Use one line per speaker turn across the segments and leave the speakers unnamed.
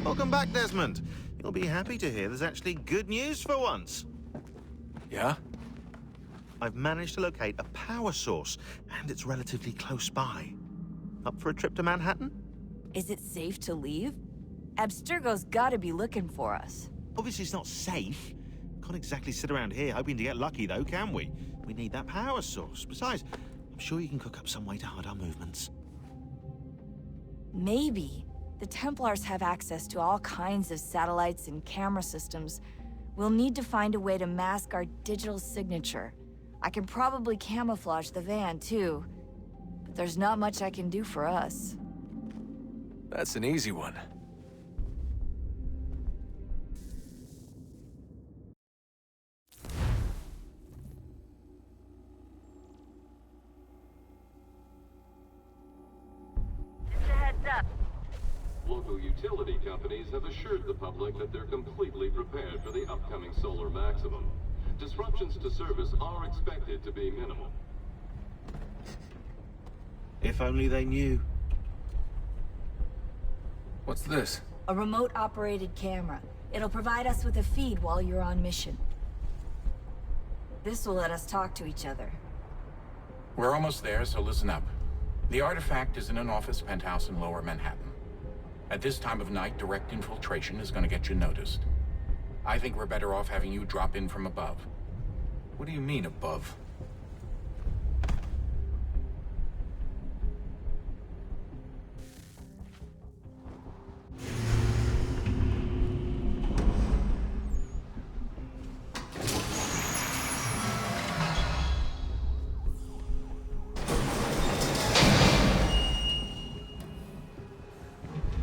Welcome back, Desmond. You'll be happy to hear there's actually good news for once.
Yeah?
I've managed to locate a power source, and it's relatively close by. Up for a trip to Manhattan?
Is it safe to leave? Abstergo's gotta be looking for us.
Obviously, it's not safe. Can't exactly sit around here hoping to get lucky, though, can we? We need that power source. Besides, I'm sure you can cook up some way to hide our movements.
Maybe. The Templars have access to all kinds of satellites and camera systems. We'll need to find a way to mask our digital signature. I can probably camouflage the van, too. But there's not much I can do for us.
That's an easy one.
Just a heads up.
Local utility companies have assured the public that they're completely prepared for the upcoming solar maximum. Disruptions to service are expected to be minimal.
If only they knew.
What's this?
A remote-operated camera. It'll provide us with a feed while you're on mission. This will let us talk to each other.
We're almost there, so listen up. The artifact is in an office penthouse in Lower Manhattan. At this time of night, direct infiltration is going to get you noticed. I think we're better off having you drop in from above.
What do you mean, above?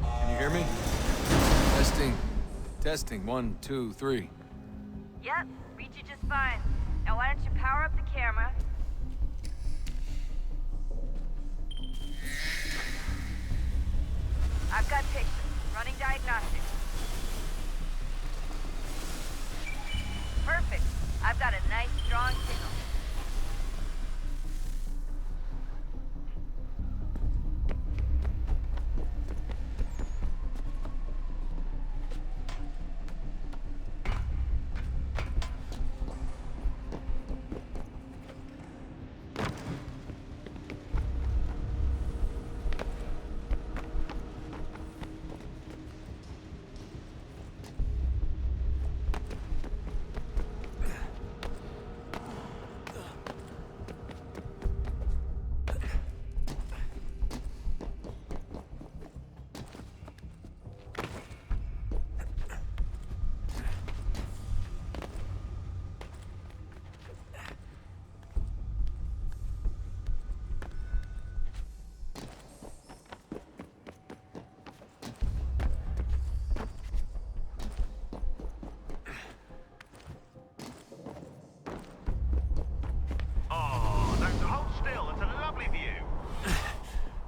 Can you hear me? Testing. Testing. 1, 2, 3.
Yep, read you just fine. Now why don't you power up the camera? I've got pictures. Running diagnostics. Perfect. I've got a nice, strong signal.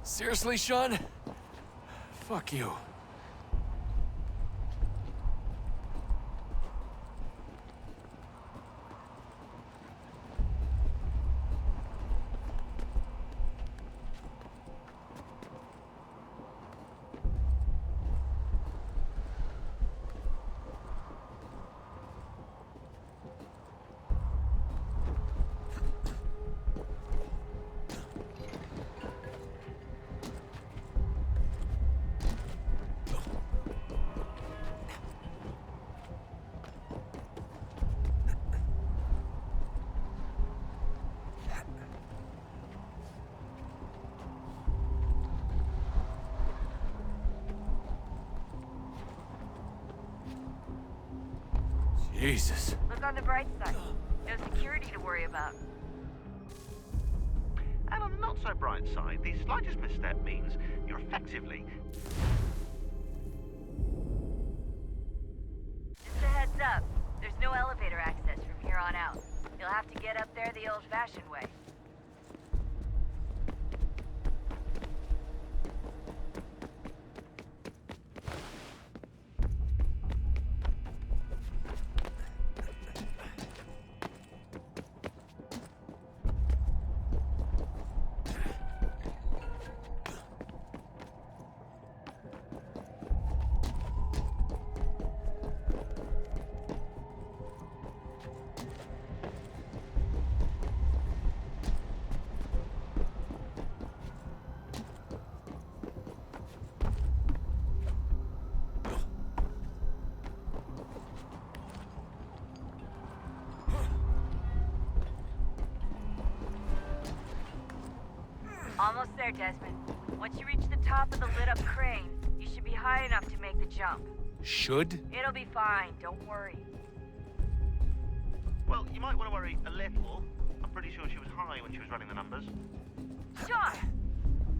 Seriously, Sean? Fuck you. Jesus.
Look on the bright side. No security to worry about.
And on the not so bright side, the slightest misstep means you're effectively...
Just a heads up. There's no elevator access from here on out. You'll have to get up there the old-fashioned way. Almost there, Desmond. Once you reach the top of the lit-up crane, you should be high enough to make the jump.
Should?
It'll be fine, don't worry.
Well, you might want to worry a little. I'm pretty sure she was high when she was running the numbers.
John!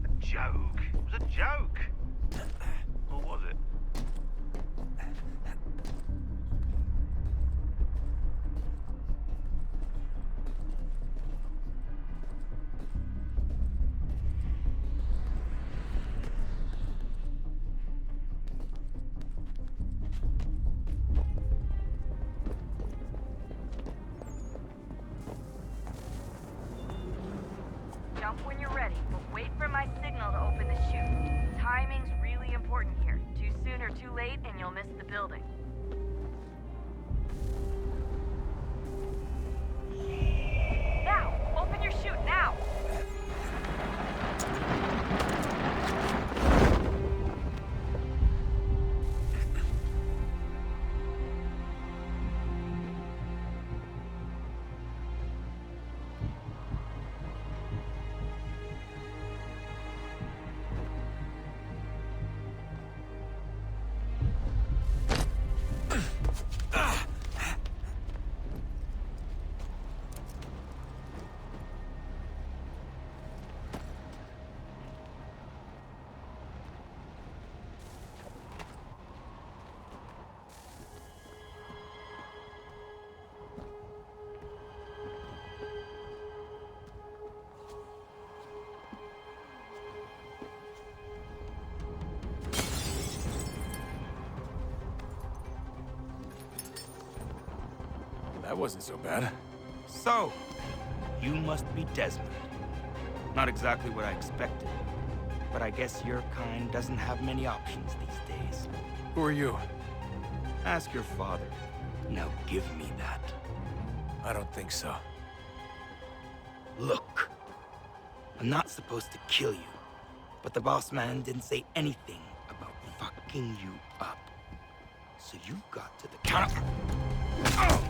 A joke. It was a joke. Or was it?
Jump when you're ready, but wait for my signal to open the chute. Timing's really important here. Too soon or too late, and you'll miss the building. Now! Open your chute, now!
That wasn't so bad.
So, you must be Desmond. Not exactly what I expected, but I guess your kind doesn't have many options these days.
Who are you?
Ask your father. Now give me that.
I don't think so.
Look, I'm not supposed to kill you, but the boss man didn't say anything about fucking you up. So you got to the counter. Oh!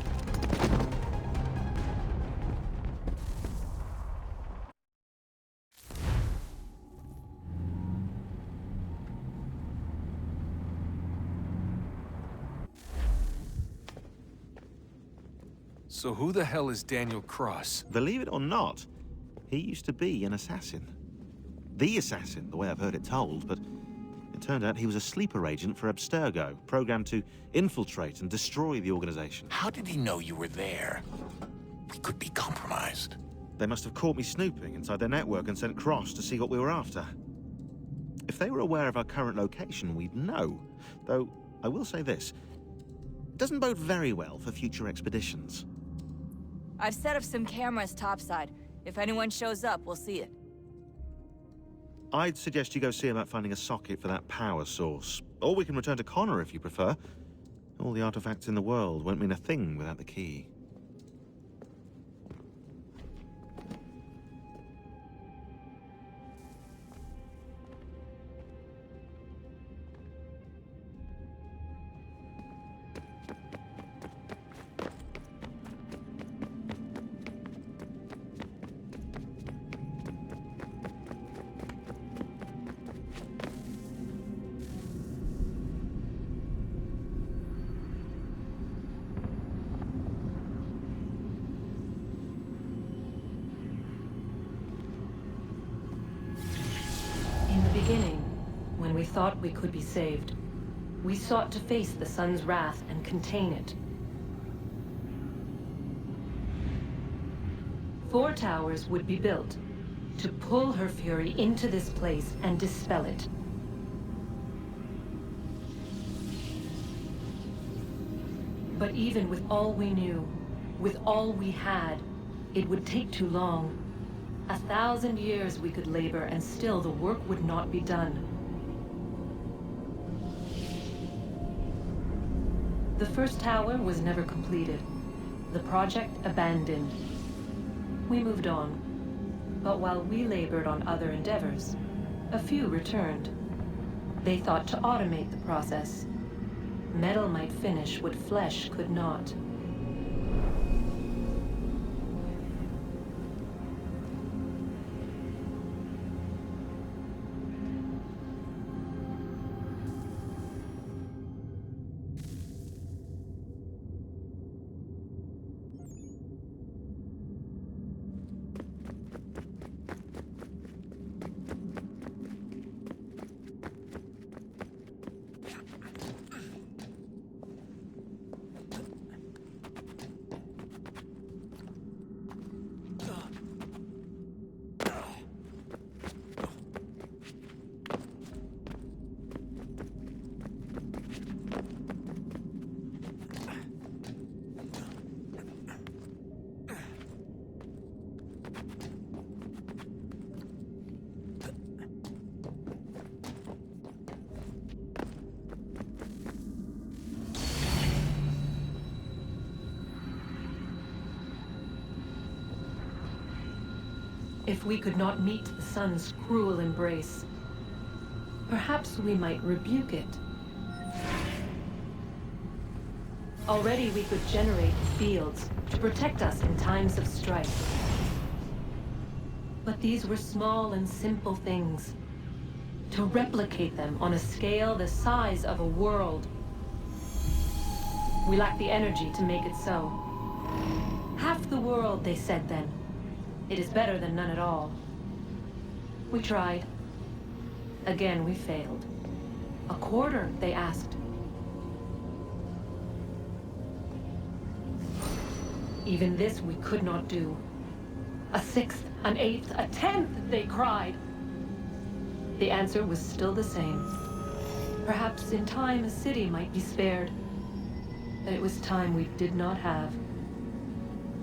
So who the hell is Daniel Cross?
Believe it or not, he used to be an assassin. The assassin, the way I've heard it told, but it turned out he was a sleeper agent for Abstergo, programmed to infiltrate and destroy the organization.
How did he know you were there? We could be compromised.
They must have caught me snooping inside their network and sent Cross to see what we were after. If they were aware of our current location, we'd know. Though, I will say this, it doesn't bode very well for future expeditions.
I've set up some cameras topside. If anyone shows up, we'll see it.
I'd suggest you go see about finding a socket for that power source. Or we can return to Connor if you prefer. All the artifacts in the world won't mean a thing without the key.
In the beginning, when we thought we could be saved, we sought to face the sun's wrath and contain it. 4 towers would be built to pull her fury into this place and dispel it. But even with all we knew, with all we had, it would take too long. 1,000 years we could labor and still the work would not be done. The first tower was never completed. The project abandoned. We moved on. But while we labored on other endeavors, a few returned. They thought to automate the process. Metal might finish what flesh could not. if we could not meet the sun's cruel embrace, perhaps we might rebuke it. Already we could generate fields to protect us in times of strife. But these were small and simple things. To replicate them on a scale the size of a world, we lack the energy to make it so. Half the world, they said then. It is better than none at all. We tried. Again, we failed. A quarter, they asked. Even this we could not do. A sixth, an eighth, a tenth, they cried. The answer was still the same. Perhaps in time a city might be spared. But it was time we did not have.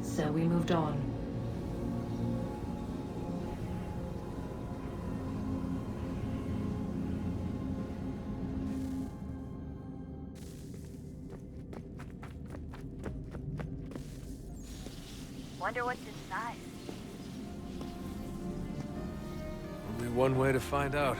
So we moved on.
Wonder what's inside.
Only one way to find out.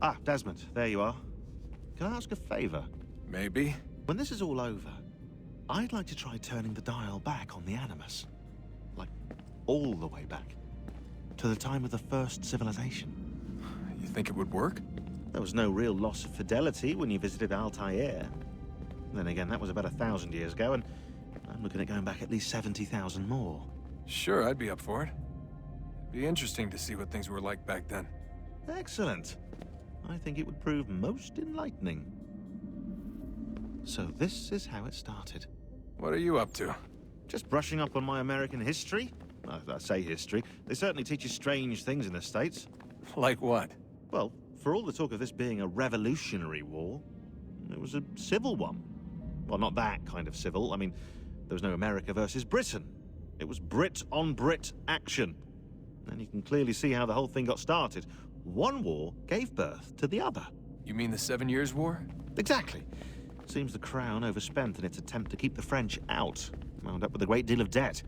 Ah, Desmond, there you are. Can I ask a favor?
Maybe?
When this is all over, I'd like to try turning the dial back on the Animus. Like, all the way back. To the time of the first civilization.
You think it would work?
There was no real loss of fidelity when you visited Altair. Then again, that was about 1,000 years ago, and I'm looking at going back at least 70,000 more.
Sure, I'd be up for it. It'd be interesting to see what things were like back then.
Excellent. I think it would prove most enlightening. So this is how it started.
What are you up to?
Just brushing up on my American history. I say history. They certainly teach you strange things in the States.
Like what?
Well, for all the talk of this being a revolutionary war, it was a civil one. Well, not that kind of civil. I mean, there was no America versus Britain. It was Brit on Brit action. And you can clearly see how the whole thing got started. One war gave birth to the other.
You mean the 7 Years' War?
Exactly. Seems the Crown overspent in its attempt to keep the French out, wound up with a great deal of debt.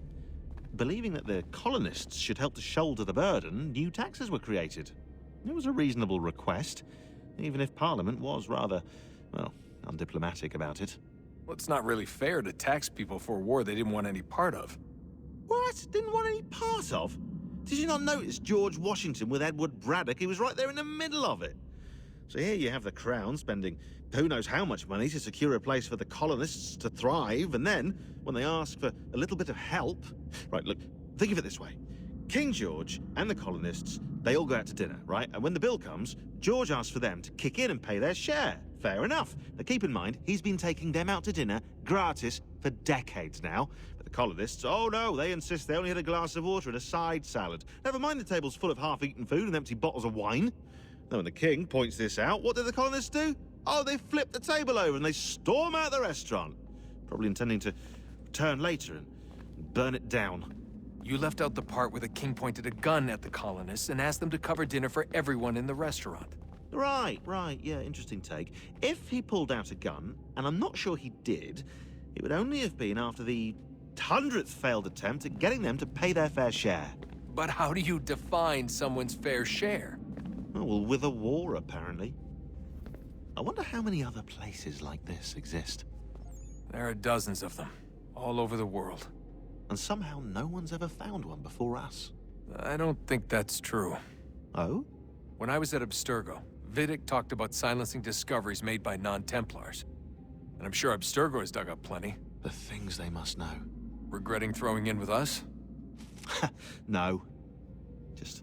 Believing that the colonists should help to shoulder the burden, new taxes were created. It was a reasonable request, even if Parliament was rather, well, undiplomatic about it.
Well, it's not really fair to tax people for a war they didn't want any part of.
What? Didn't want any part of? Did you not notice George Washington with Edward Braddock? He was right there in the middle of it. So here you have the Crown spending who knows how much money to secure a place for the colonists to thrive, and then, when they ask for a little bit of help... Right, look, think of it this way. King George and the colonists, they all go out to dinner, right? And when the bill comes, George asks for them to kick in and pay their share. Fair enough. Now keep in mind, he's been taking them out to dinner gratis for decades now. But the colonists, oh no, they insist they only had a glass of water and a side salad. Never mind the table's full of half-eaten food and empty bottles of wine. Now when the king points this out, what do the colonists do? Oh, they flip the table over and they storm out the restaurant. Probably intending to return later and burn it down.
You left out the part where the king pointed a gun at the colonists and asked them to cover dinner for everyone in the restaurant.
Right, yeah, interesting take. If he pulled out a gun, and I'm not sure he did, it would only have been after the 100th failed attempt at getting them to pay their fair share.
But how do you define someone's fair share?
Oh, well, with a war, apparently. I wonder how many other places like this exist.
There are dozens of them, all over the world.
And somehow no one's ever found one before us.
I don't think that's true.
Oh?
When I was at Abstergo, Vidic talked about silencing discoveries made by non-Templars. And I'm sure Abstergo has dug up plenty.
The things they must know.
Regretting throwing in with us?
No. Just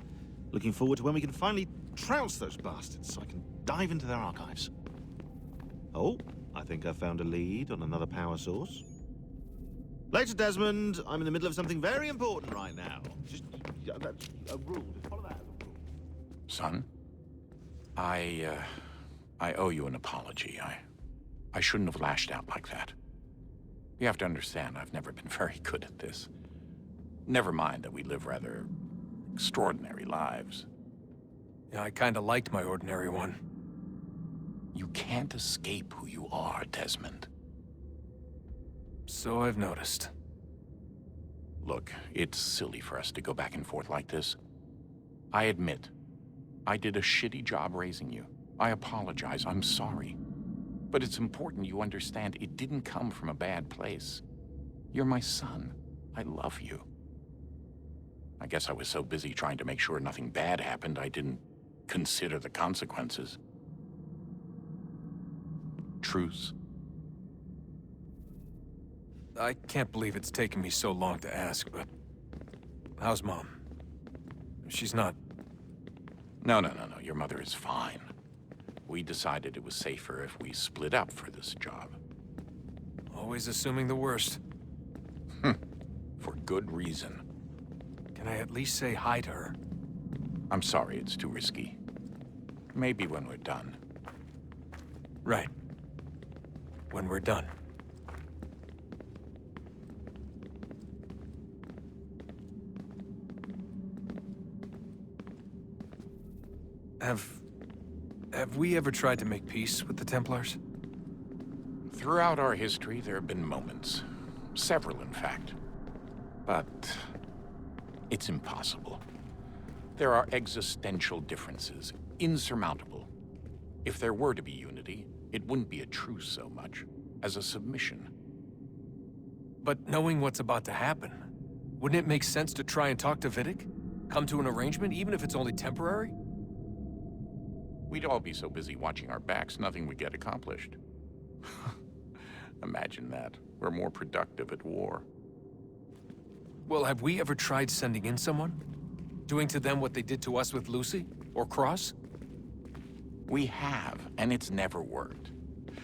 looking forward to when we can finally trounce those bastards so I can dive into their archives. Oh, I think I found a lead on another power source. Later, Desmond. I'm in the middle of something very important right now. Just a rule. Just follow that as a rule.
Son, I owe you an apology. I shouldn't have lashed out like that. You have to understand, I've never been very good at this. Never mind that we live rather extraordinary lives.
Yeah, I kinda liked my ordinary one.
You can't escape who you are, Desmond.
So I've noticed.
Look, it's silly for us to go back and forth like this. I admit, I did a shitty job raising you. I apologize, I'm sorry. But it's important you understand it didn't come from a bad place. You're my son. I love you. I guess I was so busy trying to make sure nothing bad happened, I didn't consider the consequences. Truce?
I can't believe it's taken me so long to ask, but... how's Mom? She's not...
No. Your mother is fine. We decided it was safer if we split up for this job.
Always assuming the worst.
For good reason.
Can I at least say hi to her?
I'm sorry, it's too risky. Maybe when we're done.
Right. When we're done. Have we ever tried to make peace with the Templars?
Throughout our history, there have been moments. Several, in fact. But... it's impossible. There are existential differences, insurmountable. If there were to be unity, it wouldn't be a truce so much as a submission.
But knowing what's about to happen, wouldn't it make sense to try and talk to Vidic? Come to an arrangement, even if it's only temporary?
We'd all be so busy watching our backs, nothing would get accomplished. Imagine that. We're more productive at war.
Well, have we ever tried sending in someone? Doing to them what they did to us with Lucy? Or Cross?
We have, and it's never worked.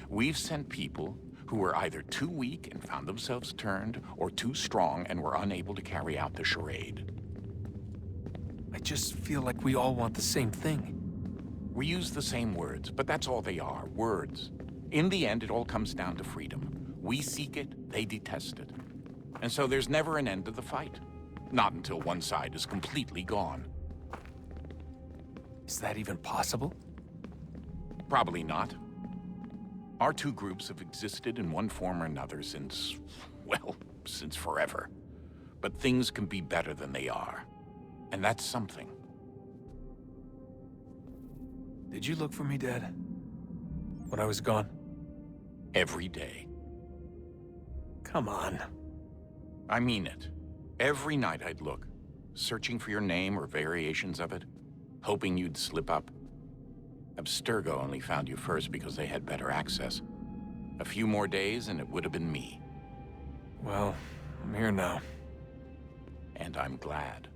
We've sent people who were either too weak and found themselves turned, or too strong and were unable to carry out the charade.
I just feel like we all want the same thing.
We use the same words, but that's all they are, words. In the end, it all comes down to freedom. We seek it, they detest it. And so there's never an end to the fight. Not until one side is completely gone.
Is that even possible?
Probably not. Our two groups have existed in one form or another since, well, since forever. But things can be better than they are. And that's something.
Did you look for me, Dad? When I was gone?
Every day.
Come on.
I mean it. Every night I'd look, searching for your name or variations of it, hoping you'd slip up. Abstergo only found you first because they had better access. A few more days and it would have been me.
Well, I'm here now.
And I'm glad.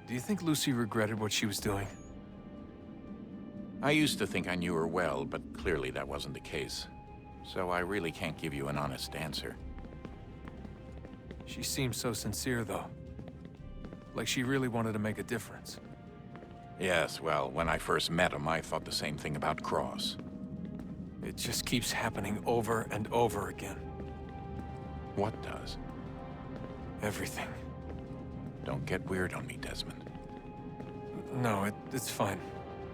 Do you think Lucy regretted what she was doing?
I used to think I knew her well, but clearly that wasn't the case. So I really can't give you an honest answer.
She seemed so sincere, though. Like she really wanted to make a difference.
Yes, well, when I first met him, I thought the same thing about Cross.
It just keeps happening over and over again.
What does?
Everything.
Don't get weird on me, Desmond.
No, it's fine.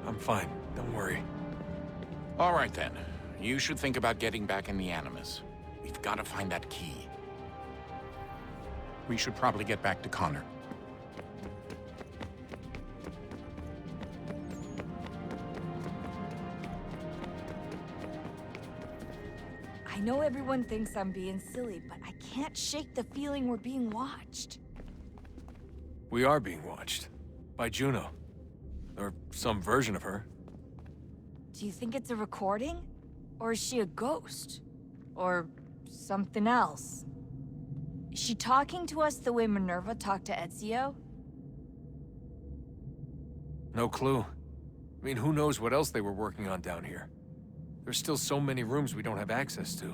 I'm fine. Don't worry.
All right, then. You should think about getting back in the Animus. We've got to find that key. We should probably get back to Connor.
I know everyone thinks I'm being silly, but I can't shake the feeling we're being watched.
We are being watched. By Juno. Or some version of her.
Do you think it's a recording? Or is she a ghost? Or something else? Is she talking to us the way Minerva talked to Ezio?
No clue. I mean, who knows what else they were working on down here? There's still so many rooms we don't have access to.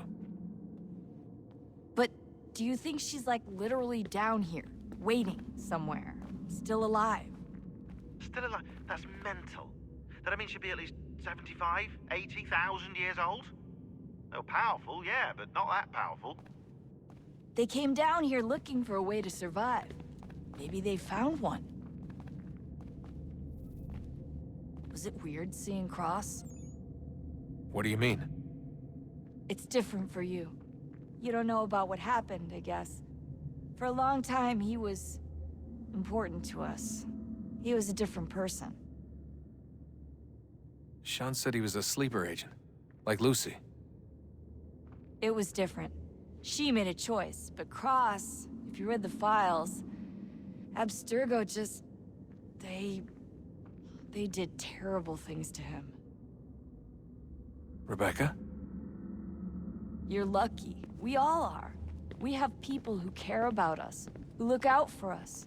But do you think she's like literally down here, waiting somewhere, still alive?
Still alive? That's mental. That means she'd be at least 75, 80,000 years old? Oh, powerful, yeah, but not that powerful.
They came down here looking for a way to survive. Maybe they found one. Was it weird seeing Cross?
What do you mean?
It's different for you. You don't know about what happened, I guess. For a long time, he was important to us. He was a different person.
Sean said he was a sleeper agent, like Lucy.
It was different. She made a choice, but Cross, if you read the files, Abstergo just... They did terrible things to him.
Rebecca?
You're lucky. We all are. We have people who care about us, who look out for us.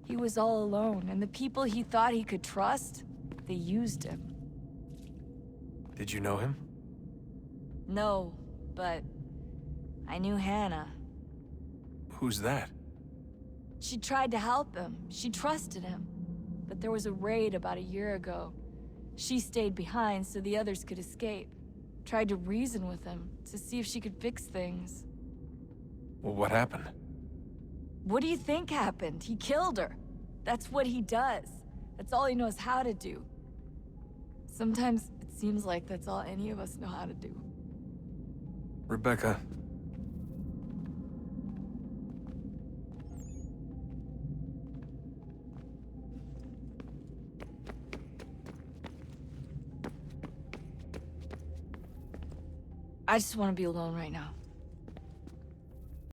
He was all alone, and the people he thought he could trust, they used him.
Did you know him?
No, but I knew Hannah.
Who's that?
She tried to help him. She trusted him. But there was a raid about a year ago. She stayed behind so the others could escape. Tried to reason with him to see if she could fix things.
Well, what happened?
What do you think happened? He killed her. That's what he does. That's all he knows how to do. Sometimes it seems like that's all any of us know how to do.
Rebecca.
I just want to be alone right now.